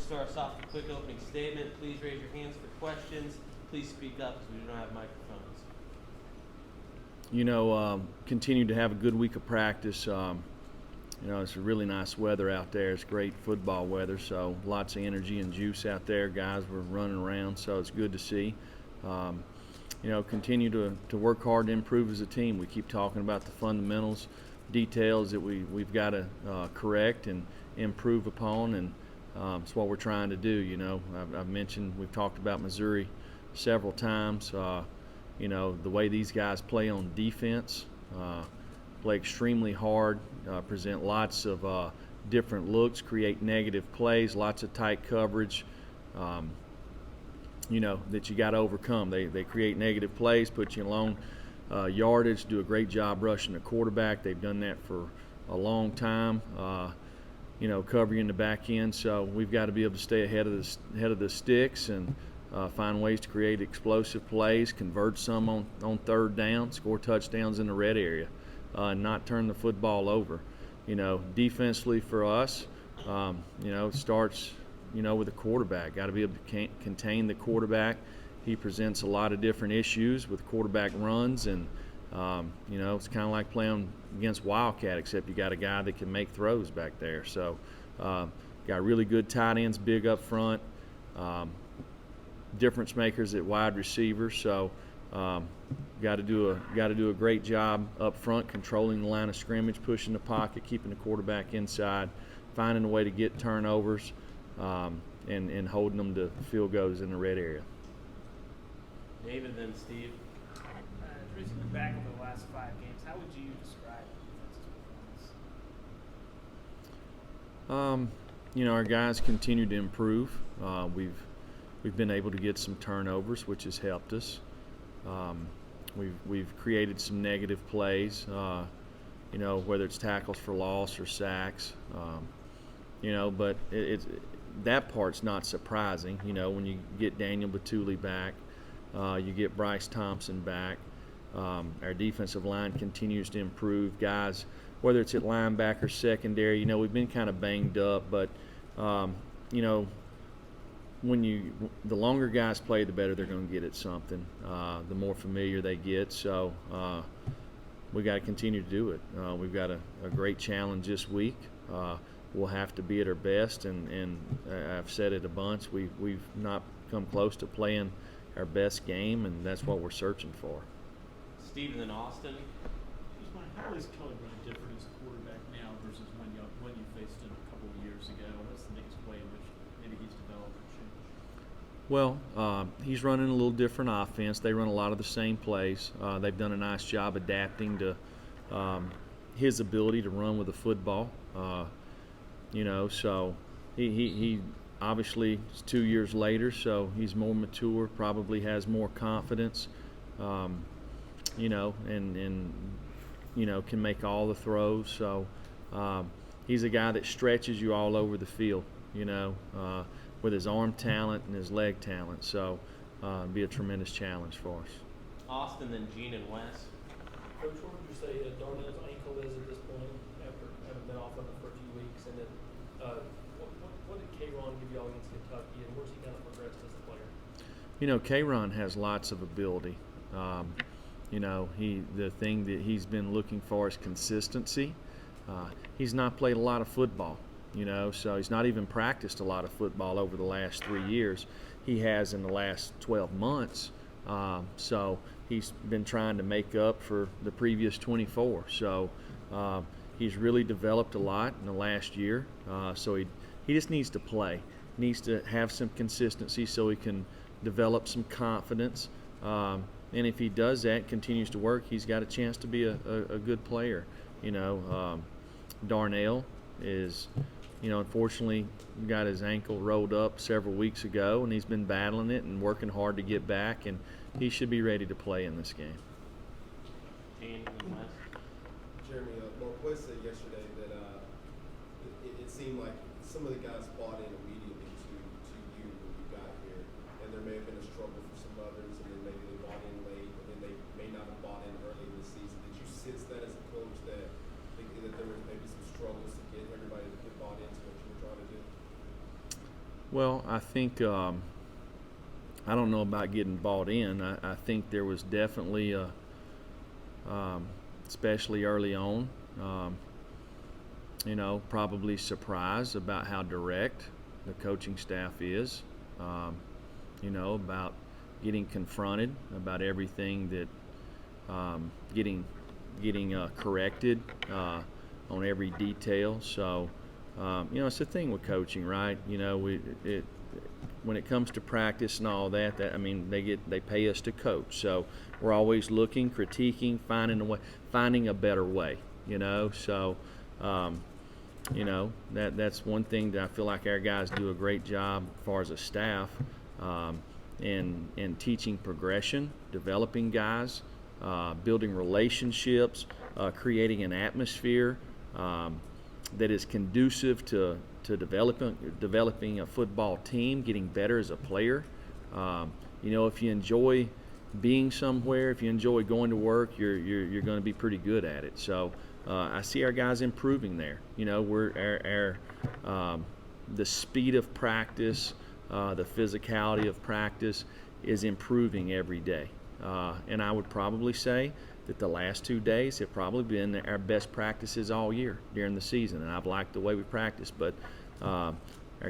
start us off with a quick opening statement. Please raise your hands for questions. Please speak up because we don't have microphones. Continue to have a good week of practice. It's really nice weather out there. It's great football weather, so lots of energy and juice out there. Guys were running around, so it's good to see. Continue to work hard to improve as a team. We keep talking about the fundamentals, details that we've got to correct and improve upon, and it's what we're trying to do. I've mentioned, we've talked about Missouri several times. The way these guys play on defense, play extremely hard, present lots of different looks, create negative plays, lots of tight coverage, that you got to overcome. They create negative plays, put you in long yardage, do a great job rushing the quarterback. They've done that for a long time, cover you in the back end. So we've got to be able to stay ahead of the sticks and find ways to create explosive plays, convert some on third down, score touchdowns in the red area, and not turn the football over. Defensively for us, it starts, with the quarterback. Got to be able to contain the quarterback. He presents a lot of different issues with quarterback runs, and it's kind of like playing against Wildcat, except you got a guy that can make throws back there. So got really good tight ends, big up front. Difference makers at wide receiver, so got to do a great job up front, controlling the line of scrimmage, pushing the pocket, keeping the quarterback inside, finding a way to get turnovers, and holding them to field goals in the red area. David, then Steve. As you look back over the last 5 games, how would you describe the defense's performance? Our guys continue to improve. We've been able to get some turnovers, which has helped us. We've created some negative plays, whether it's tackles for loss or sacks. But that part's not surprising. When you get Daniel Batuli back, you get Bryce Thompson back. Our defensive line continues to improve. Guys, whether it's at linebacker, secondary, we've been kind of banged up, but the longer guys play, the better they're going to get at something. The more familiar they get. So we got to continue to do it. We've got a great challenge this week. We'll have to be at our best, and I've said it a bunch. We've not come close to playing our best game, and that's what we're searching for. Steve, and then Austin. Just wondering, how is Kelly running different as a quarterback now versus when you faced him a couple of years ago? What's the biggest way in which maybe he's developed or changed? Well, he's running a little different offense. They run a lot of the same plays. They've done a nice job adapting to his ability to run with a football. So he obviously is 2 years later, so he's more mature, probably has more confidence, and can make all the throws. So he's a guy that stretches you all over the field, with his arm talent and his leg talent. So it'd be a tremendous challenge for us. Austin, then Gene and Wes. Coach, what would you say Darnell's ankle is at this point after having been off of it for a few weeks? And then what did K-Ron give y'all against Kentucky, and where's he kind of progressed as a player? K-Ron has lots of ability. The thing that he's been looking for is consistency. He's not played a lot of football, so he's not even practiced a lot of football over the last 3 years. He has in the last 12 months. So he's been trying to make up for the previous 24. So he's really developed a lot in the last year. So he just needs to play. He needs to have some consistency so he can develop some confidence. And if he does that, continues to work, he's got a chance to be a good player. Darnell is, unfortunately got his ankle rolled up several weeks ago, and he's been battling it and working hard to get back, and he should be ready to play in this game. Jeremy, Marquez said yesterday that it seemed like some of the guys bought in immediately to you when you got here, and there may have been a struggle for some others, and then maybe they bought in late, and then they may not have bought in early in the season. Did you sense that as a coach that there was maybe some struggles to get everybody to get bought into what you were trying to do? Well, I think I don't know about getting bought in. I think there was definitely especially early on, probably surprised about how direct the coaching staff is. About getting confronted about everything that getting corrected on every detail. So, it's a thing with coaching, right? When it comes to practice and all that, they pay us to coach. So we're always looking, critiquing, finding a better way. So that's one thing that I feel like our guys do a great job as far as a staff, in teaching progression, developing guys, building relationships, creating an atmosphere that is conducive to developing a football team, getting better as a player. If you enjoy being somewhere, if you enjoy going to work, you're going to be pretty good at it. So I see our guys improving there. The speed of practice, the physicality of practice is improving every day. And I would probably say that the last 2 days have probably been our best practices all year during the season, and I've liked the way we practice. But our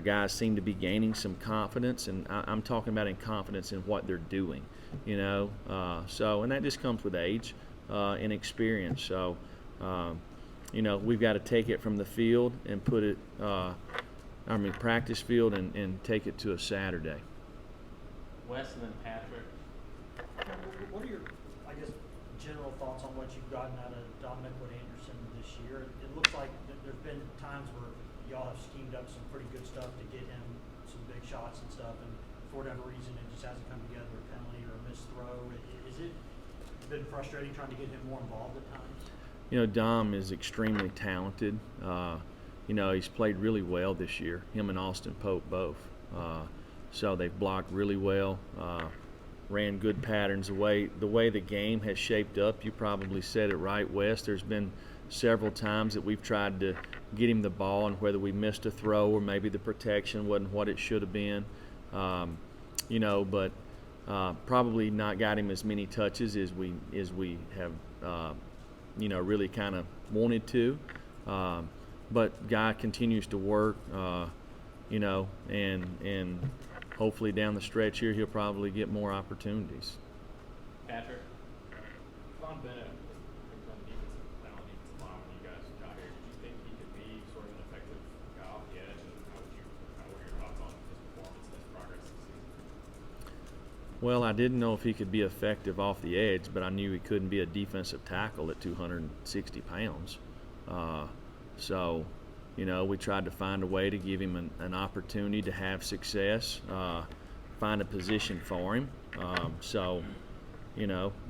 guys seem to be gaining some confidence, and I'm talking about in confidence in what they're doing, and that just comes with age and experience. So, we've got to take it from the field and put it, practice field and take it to a Saturday. Wes and then Patrick. What are your, general thoughts on what you've gotten out of Dominick Anderson this year? It looks like there's been times where y'all have schemed up some pretty good stuff to get him some big shots and stuff, and for whatever reason it just hasn't come together, a penalty or a missed throw. Is it been frustrating trying to get him more involved at times? Dom is extremely talented. He's played really well this year, him and Austin Pope both. So they've blocked really well, ran good patterns. The way the game has shaped up, you probably said it right, Wes. There's been several times that we've tried to get him the ball, and whether we missed a throw or maybe the protection wasn't what it should have been, but probably not got him as many touches as we have, really kind of wanted to. But guy continues to work, and hopefully down the stretch here he'll probably get more opportunities. Patrick. Von Bennett was on defensive line when you guys got here. Did you think he could be sort of an effective guy off the edge, and what are your thoughts on his performance and his progress this season? Well, I didn't know if he could be effective off the edge, but I knew he couldn't be a defensive tackle at 260 pounds. So, we tried to find a way to give him an opportunity to have success, find a position for him.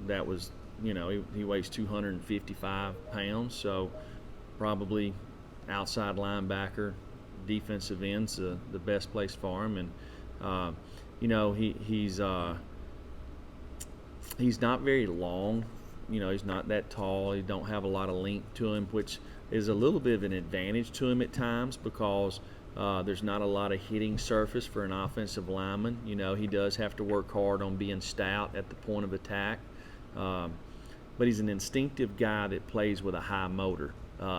That was, he weighs 255 pounds, so probably outside linebacker, defensive end's the best place for him. And, he's not very long. He's not that tall. He don't have a lot of length to him, which is a little bit of an advantage to him at times because there's not a lot of hitting surface for an offensive lineman. He does have to work hard on being stout at the point of attack. But he's an instinctive guy that plays with a high motor.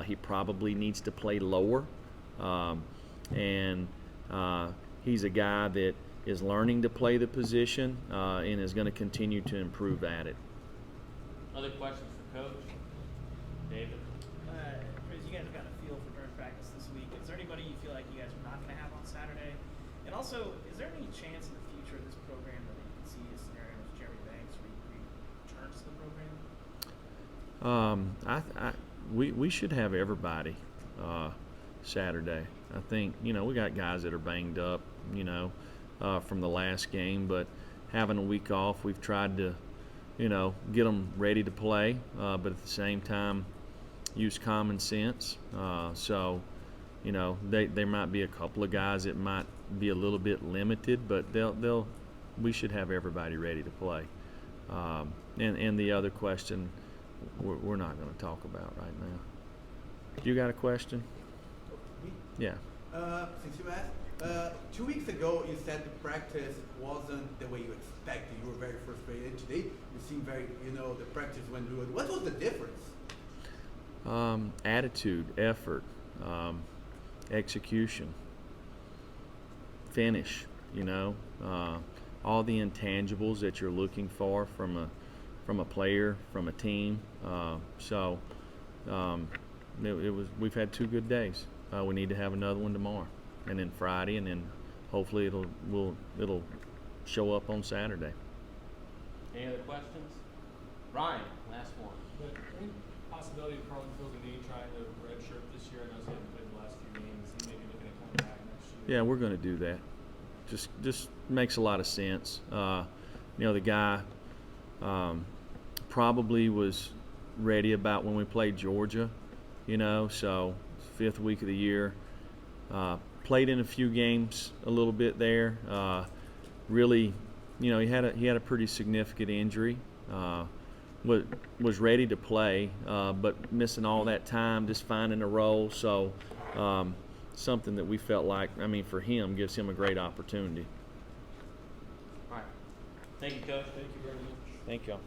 He probably needs to play lower. And he's a guy that is learning to play the position and is going to continue to improve at it. Other questions for Coach? David? You guys got a feel for during practice this week. Is there anybody you feel like you guys are not going to have on Saturday? And also, is there any chance in the future of this program that you can see a scenario with Jeremy Banks where he returns to the program? We should have everybody Saturday. I think we got guys that are banged up, from the last game, but having a week off, we've tried to, get them ready to play, but at the same time, use common sense. There might be a couple of guys that might be a little bit limited, but we should have everybody ready to play. And the other question, we're not going to talk about right now. You got a question? Me? Yeah. Since you asked, 2 weeks ago, you said the practice wasn't the way you expected. You were very frustrated. Today, you seem very, the practice went good. What was the difference? Attitude, effort, execution, finish. All the intangibles that you're looking for from a player, from a team. We've had 2 good days. We need to have another one tomorrow, and then Friday, and then hopefully it'll show up on Saturday. Any other questions? Ryan, last one. But any possibility of Carlton feels a need trying to redshirt this year? I know he hasn't played the last few games. He may be looking at coming back next year. Yeah, we're going to do that. Just makes a lot of sense. The guy probably was ready about when we played Georgia, so 5th week of the year. Played in a few games a little bit there. Really, he had a pretty significant injury. Was ready to play, but missing all that time, just finding a role. So something that we felt like, for him, gives him a great opportunity. All right. Thank you, Coach. Thank you very much. Thank y'all.